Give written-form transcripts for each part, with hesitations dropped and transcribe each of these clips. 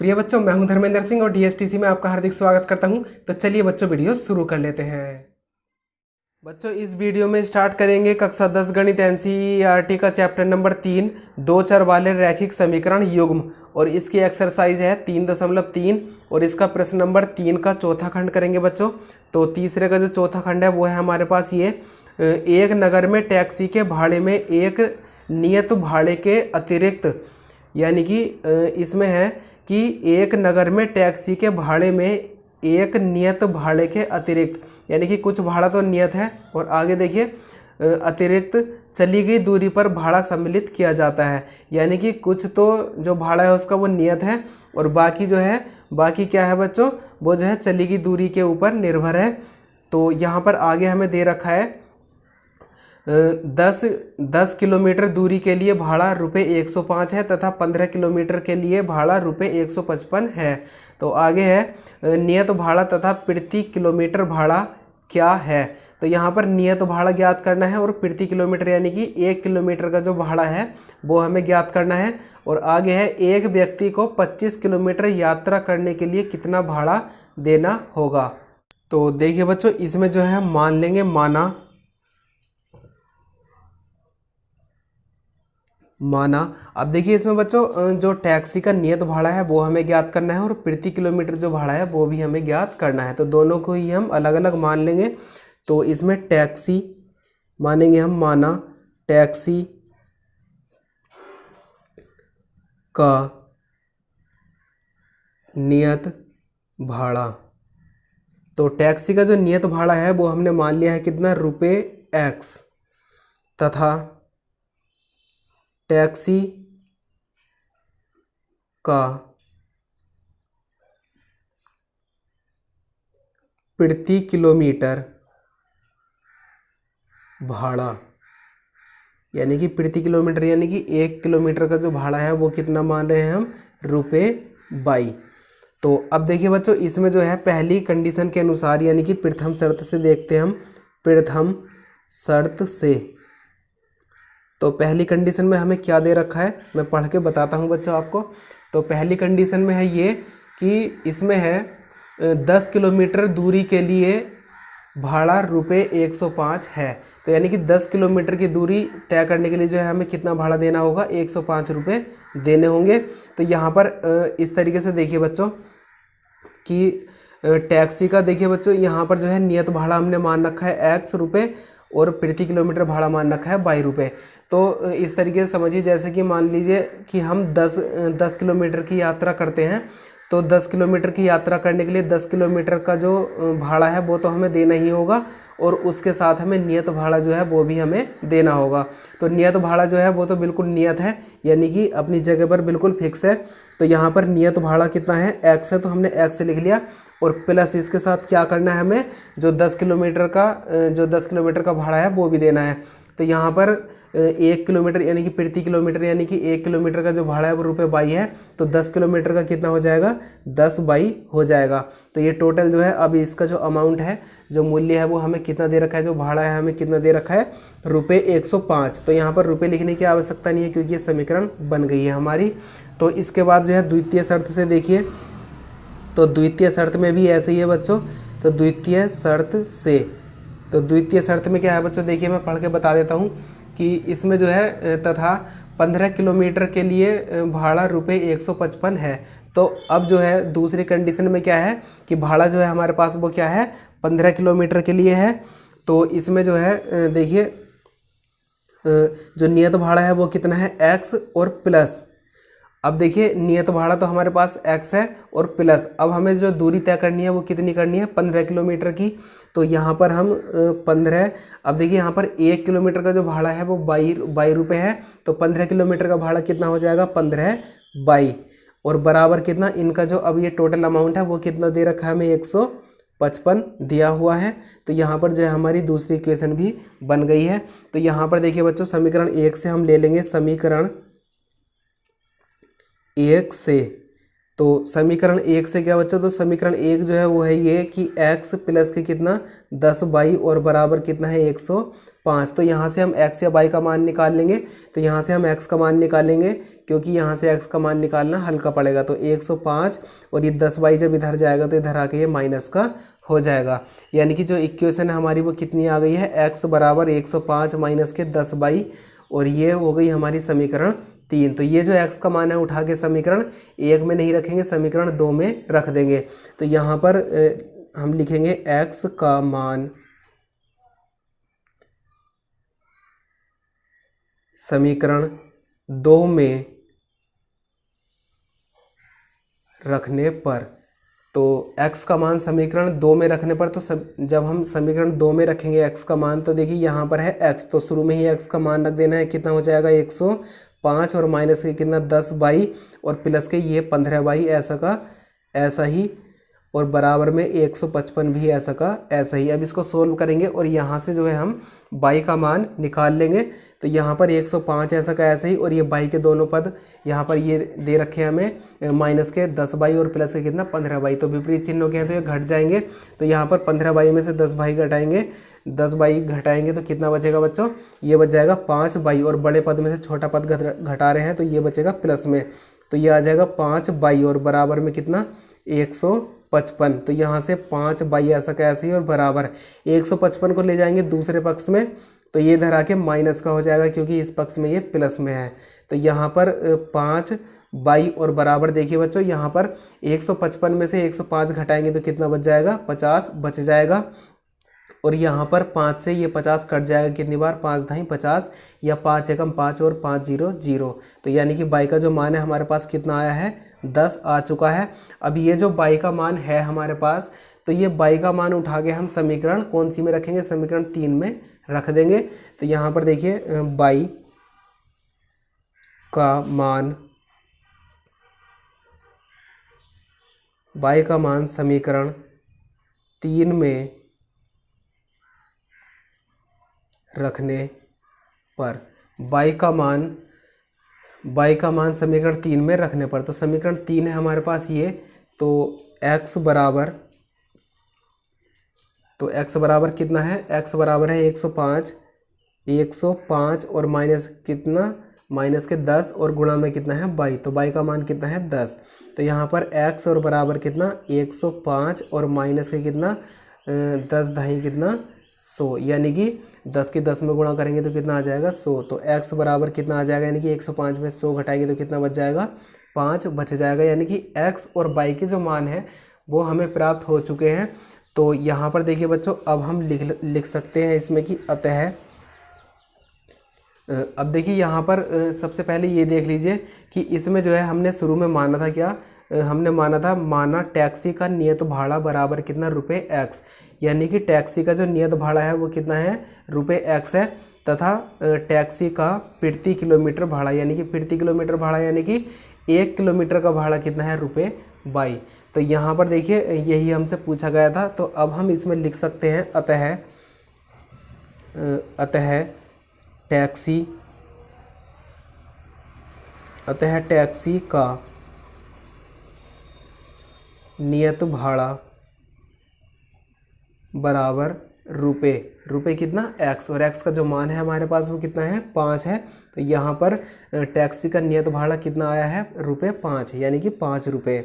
प्रिय बच्चों, मैं हूं धर्मेंद्र सिंह और डीएसटीसी में आपका हार्दिक स्वागत करता हूं। तो चलिए बच्चों, वीडियो शुरू कर लेते हैं। बच्चों, इस वीडियो में स्टार्ट करेंगे कक्षा 10 गणित एनसीईआरटी का चैप्टर नंबर 3 दो चर वाले रैखिक समीकरण युग्म, और इसकी एक्सरसाइज है 3.3 और इसका प्रश्न नंबर 3 का चौथा खंड करेंगे बच्चों। तो तीसरे का जो चौथा खंड है वो है हमारे पास ये, एक नगर में टैक्सी के भाड़े में एक नियत भाड़े के अतिरिक्त, यानी कि इसमें है कि एक नगर में टैक्सी के भाड़े में एक नियत भाड़े के अतिरिक्त, यानी कि कुछ भाड़ा तो नियत है और आगे देखिए अतिरिक्त चली गई दूरी पर भाड़ा सम्मिलित किया जाता है। यानी कि कुछ तो जो भाड़ा है उसका वो नियत है और बाकी जो है, बाकी क्या है बच्चों, वो जो है चली गई दूरी के ऊपर निर्भर है। तो यहाँ पर आगे हमें दे रखा है 10 किलोमीटर दूरी के लिए भाड़ा रुपये 105 है तथा 15 किलोमीटर के लिए भाड़ा रुपये 155 है। तो आगे है नियत भाड़ा तथा प्रति किलोमीटर भाड़ा क्या है। तो यहाँ पर नियत भाड़ा ज्ञात करना है और प्रति किलोमीटर यानी कि 1 किलोमीटर का जो भाड़ा है वो हमें ज्ञात करना है। और आगे है एक व्यक्ति को 25 किलोमीटर यात्रा करने के लिए कितना भाड़ा देना होगा। तो देखिए बच्चों, इसमें जो है मान लेंगे माना। अब देखिए इसमें बच्चों जो टैक्सी का नियत भाड़ा है वो हमें ज्ञात करना है और प्रति किलोमीटर जो भाड़ा है वो भी हमें ज्ञात करना है। तो दोनों को ही हम अलग अलग मान लेंगे। तो इसमें टैक्सी मानेंगे हम, माना टैक्सी का नियत भाड़ा। तो टैक्सी का जो नियत भाड़ा है वो हमने मान लिया है कितना, रुपये x, तथा टैक्सी का प्रति किलोमीटर भाड़ा, यानी कि प्रति किलोमीटर यानी कि 1 किलोमीटर का जो भाड़ा है वो कितना मान रहे हैं हम, रुपये 22। तो अब देखिए बच्चों, इसमें जो है पहली कंडीशन के अनुसार, यानी कि प्रथम शर्त से देखते हैं हम, प्रथम शर्त से। तो पहली कंडीशन में हमें क्या दे रखा है, मैं पढ़ के बताता हूँ बच्चों आपको। तो पहली कंडीशन में है ये कि इसमें है 10 किलोमीटर दूरी के लिए भाड़ा रुपये 105 है। तो यानी कि 10 किलोमीटर की दूरी तय करने के लिए जो है हमें कितना भाड़ा देना होगा, 105 रुपये देने होंगे। तो यहाँ पर इस तरीके से देखिए बच्चों कि टैक्सी का देखिए बच्चों, यहाँ पर जो है नियत भाड़ा हमने मान रखा है x रुपये और प्रति किलोमीटर भाड़ा मान रखा है 22 रुपये। तो इस तरीके से समझिए, जैसे कि मान लीजिए कि हम 10 किलोमीटर की यात्रा करते हैं। तो 10 किलोमीटर की यात्रा करने के लिए 10 किलोमीटर का जो भाड़ा है वो तो हमें देना ही होगा और उसके साथ हमें नियत भाड़ा जो है वो भी हमें देना होगा। तो नियत भाड़ा जो है वो तो बिल्कुल नियत है, यानी कि अपनी जगह पर बिल्कुल फिक्स है। तो यहाँ पर नियत भाड़ा कितना है, x है, तो हमने x लिख लिया और प्लस इसके साथ क्या करना है, हमें जो 10 किलोमीटर का भाड़ा है वो भी देना है। तो यहाँ पर 1 किलोमीटर यानी कि प्रति किलोमीटर यानी कि 1 किलोमीटर का जो भाड़ा है वो रुपये 22 है। तो 10 किलोमीटर का कितना हो जाएगा, 10/22 हो जाएगा। तो ये टोटल जो है, अब इसका जो अमाउंट है, जो मूल्य है वो हमें कितना दे रखा है, जो भाड़ा है हमें कितना दे रखा है, रुपये 105। तो यहाँ पर रुपये लिखने की आवश्यकता नहीं है क्योंकि ये समीकरण बन गई है हमारी। तो इसके बाद जो है द्वितीय शर्त से देखिए, तो द्वितीय शर्त में भी ऐसे ही है बच्चों। तो द्वितीय शर्त में क्या है बच्चों, देखिए मैं पढ़ के बता देता हूँ कि इसमें जो है तथा 15 किलोमीटर के लिए भाड़ा रुपये 155 है। तो अब जो है दूसरी कंडीशन में क्या है कि भाड़ा जो है हमारे पास वो क्या है, 15 किलोमीटर के लिए है। तो इसमें जो है देखिए जो नियत भाड़ा है वो कितना है, x और प्लस। अब देखिए नियत भाड़ा तो हमारे पास x है और प्लस, अब हमें जो दूरी तय करनी है वो कितनी करनी है, 15 किलोमीटर की। तो यहाँ पर हम 15, अब देखिए यहाँ पर 1 किलोमीटर का जो भाड़ा है वो 22 रुपये है। तो 15 किलोमीटर का भाड़ा कितना हो जाएगा, 15/22 और बराबर कितना, इनका जो अब ये टोटल अमाउंट है वो कितना दे रखा है हमें, 155 दिया हुआ है। तो यहाँ पर जो है हमारी दूसरी इक्वेशन भी बन गई है। तो यहाँ पर देखिए बच्चों, समीकरण 1 से हम ले लेंगे, समीकरण 1 से। तो समीकरण 1 से क्या बच्चों, तो समीकरण 1 जो है वो है ये कि x प्लस के कितना, 10/22 और बराबर कितना है, 5। तो यहाँ से हम x या y का मान निकाल लेंगे। तो यहाँ से हम x का मान निकालेंगे क्योंकि यहाँ से x का मान निकालना हल्का पड़ेगा। तो 105 और ये 10y जब इधर जाएगा तो इधर आके ये माइनस का हो जाएगा। यानी कि जो इक्वेशन है हमारी वो कितनी आ गई है, x बराबर 105 माइनस के 10y, और ये हो गई हमारी समीकरण 3। तो ये जो x का मान है उठा के समीकरण 1 में नहीं रखेंगे, समीकरण 2 में रख देंगे। तो यहाँ पर हम लिखेंगे x का मान समीकरण 2 में रखने पर, तो x का मान समीकरण 2 में रखने पर, तो जब हम समीकरण 2 में रखेंगे x का मान, तो देखिए यहाँ पर है x, तो शुरू में ही x का मान रख देना है। कितना हो जाएगा 105 और माइनस के कितना 10y और प्लस के ये 15y, ऐसा का ऐसा ही, और बराबर में 155 भी ऐसा का ऐसा ही। अब इसको सोल्व करेंगे और यहाँ से जो है हम y का मान निकाल लेंगे। तो यहाँ पर 105 ऐसा का ऐसा ही, और ये y के दोनों पद यहाँ पर ये दे रखे हैं हमें माइनस के 10y और प्लस के कितना 15y, तो विपरीत चिन्हों के हैं तो ये घट जाएंगे। तो यहाँ पर 15y में से 10y घटाएंगे, 10y घटाएंगे तो कितना बचेगा बच्चों, ये बच जाएगा 5y, और बड़े पद में से छोटा पद घटा रहे हैं तो ये बचेगा प्लस में, तो ये आ जाएगा 5y और बराबर में कितना 155। तो यहाँ से 5y ऐसा कैसे ही और बराबर 155 को ले जाएंगे दूसरे पक्ष में, तो ये इधर आके माइनस का हो जाएगा क्योंकि इस पक्ष में ये प्लस में है। तो यहाँ पर 5y और बराबर, देखिए बच्चों यहाँ पर 155 में से 105 घटाएंगे तो कितना बच जाएगा 50 बच जाएगा, और यहाँ पर 5 से ये 50 कट जाएगा कितनी बार 5 दाई 50, या 5 एकम 5 और 5 0 0। तो यानी कि y का जो मान है हमारे पास कितना आया है 10 आ चुका है। अब ये जो y का मान है हमारे पास, तो ये y का मान उठा के हम समीकरण कौन सी में रखेंगे, समीकरण 3 में रख देंगे। तो यहाँ पर देखिए y का मान समीकरण 3 में रखने पर, y का मान समीकरण 3 में रखने पर, तो समीकरण 3 है हमारे पास ये, तो x बराबर कितना है, x बराबर है 105 और माइनस कितना माइनस के 10 और गुणा में कितना है y, तो y का मान कितना है 10। तो यहाँ पर x और बराबर कितना 105 और माइनस के कितना 10 दाई कितना 100, यानी कि 10 के 10 में गुणा करेंगे तो कितना आ जाएगा 100। तो x बराबर कितना आ जाएगा, यानी कि 105 में 100 घटाएंगे तो कितना बच जाएगा 5 बच जाएगा। यानी कि x और y के जो मान है वो हमें प्राप्त हो चुके हैं। तो यहाँ पर देखिए बच्चों अब हम लिख सकते हैं इसमें कि अतः, अब देखिए यहाँ पर सबसे पहले ये देख लीजिए कि इसमें जो है हमने शुरू में माना था क्या, हमने माना टैक्सी का नियत भाड़ा बराबर कितना रुपये x, यानी कि टैक्सी का जो नियत भाड़ा है वो कितना है रुपये x है, तथा टैक्सी का प्रति किलोमीटर भाड़ा, यानी कि प्रति किलोमीटर भाड़ा यानी कि 1 किलोमीटर का भाड़ा कितना है रुपये y। तो यहाँ पर देखिए यही हमसे पूछा गया था। तो अब हम इसमें लिख सकते हैं अतः टैक्सी का नियत भाड़ा बराबर रुपये कितना x, और x का जो मान है हमारे पास वो कितना है 5 है। तो यहाँ पर टैक्सी का नियत भाड़ा कितना आया है रुपये 5, यानी कि 5 रुपये,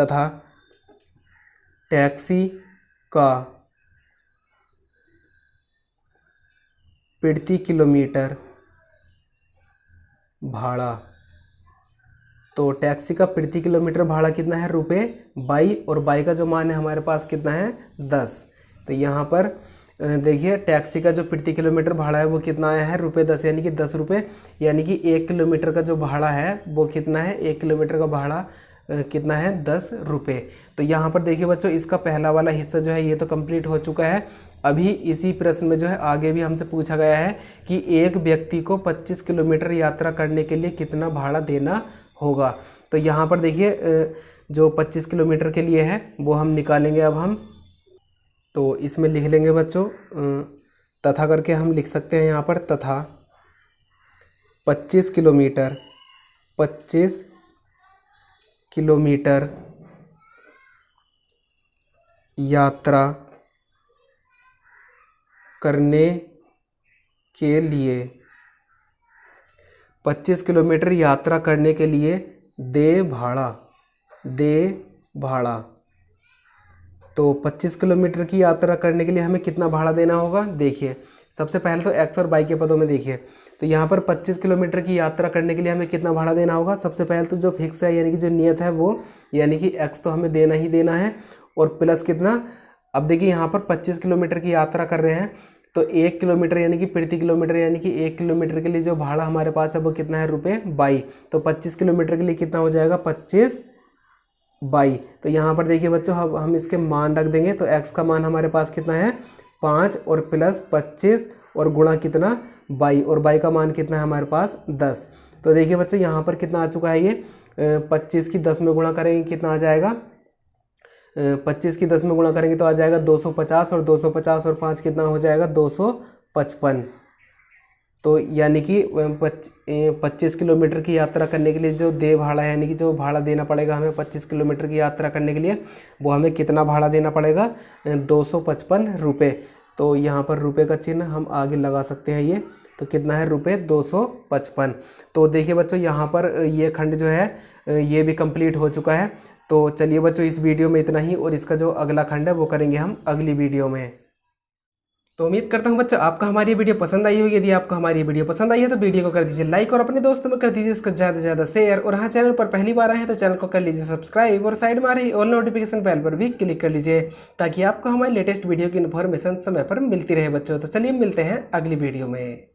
तथा टैक्सी का प्रति किलोमीटर भाड़ा, तो टैक्सी का प्रति किलोमीटर भाड़ा कितना है रुपये y, और y का जो मान है हमारे पास कितना है 10। तो यहाँ पर देखिए टैक्सी का जो प्रति किलोमीटर भाड़ा है वो कितना आया है रुपये 10, यानी कि 10 रुपये, यानी कि 1 किलोमीटर का जो भाड़ा है वो कितना है, 1 किलोमीटर का भाड़ा कितना है 10 रुपये। तो यहाँ पर देखिए बच्चों इसका पहला वाला हिस्सा जो है ये तो कंप्लीट हो चुका है। अभी इसी प्रश्न में जो है आगे भी हमसे पूछा गया है कि एक व्यक्ति को 25 किलोमीटर यात्रा करने के लिए कितना भाड़ा देना होगा। तो यहाँ पर देखिए जो 25 किलोमीटर के लिए है वो हम निकालेंगे। अब हम तो इसमें लिख लेंगे बच्चों, तथा करके हम लिख सकते हैं यहाँ पर, तथा 25 किलोमीटर यात्रा करने के लिए 25 किलोमीटर यात्रा करने के लिए दे भाड़ा। तो 25 किलोमीटर की यात्रा करने के लिए हमें कितना भाड़ा देना होगा? देखिए सबसे पहले तो एक्स और वाई के पदों में देखिए, तो यहाँ पर 25 किलोमीटर की यात्रा करने के लिए हमें कितना भाड़ा देना होगा? सबसे पहले तो जो फिक्स है यानी कि जो नियत है वो, यानी कि एक्स तो हमें देना ही देना है, और प्लस कितना? अब देखिए यहाँ पर 25 किलोमीटर की यात्रा कर रहे हैं, तो 1 किलोमीटर यानी कि प्रति किलोमीटर यानी कि 1 किलोमीटर के लिए जो भाड़ा हमारे पास है वो कितना है? ₹22। तो 25 किलोमीटर के लिए कितना हो जाएगा? 25/। तो यहाँ पर देखिए बच्चों हम इसके मान रख देंगे, तो x का मान हमारे पास कितना है? 5 और प्लस 25 और गुणा कितना? 22, और y का मान कितना है हमारे पास? 10। तो देखिए बच्चों यहाँ पर कितना आ चुका है ये? 25 की 10 में गुणा करेंगे कितना आ जाएगा? 25 की 10 में गुणा करेंगे तो आ जाएगा 250, और 250 और 5 कितना हो जाएगा? 255। तो यानी कि 25 किलोमीटर की यात्रा करने के लिए जो दे भाड़ा है, यानी कि जो भाड़ा देना पड़ेगा हमें 25 किलोमीटर की यात्रा करने के लिए, वो हमें कितना भाड़ा देना पड़ेगा? 255 रुपये। तो यहाँ पर रुपये का चिन्ह हम आगे लगा सकते हैं, ये तो कितना है? ₹255। तो देखिए बच्चों यहाँ पर ये खंड जो है ये भी कंप्लीट हो चुका है। तो चलिए बच्चों इस वीडियो में इतना ही, और इसका जो अगला खंड है वो करेंगे हम अगली वीडियो में। तो उम्मीद करता हूँ बच्चों आपको हमारी ये वीडियो पसंद आई होगी। यदि आपको हमारी ये वीडियो पसंद आई है तो वीडियो को कर दीजिए लाइक, और अपने दोस्तों में कर दीजिए इसका ज़्यादा से ज़्यादा शेयर, और हाँ चैनल पर पहली बार आए हैं तो चैनल को कर लीजिए सब्सक्राइब, और साइड में आ रही ऑल नोटिफिकेशन बेल पर भी क्लिक कर लीजिए, ताकि आपको हमारी लेटेस्ट वीडियो की इन्फॉर्मेशन समय पर मिलती रहे बच्चों। तो चलिए मिलते हैं अगली वीडियो में।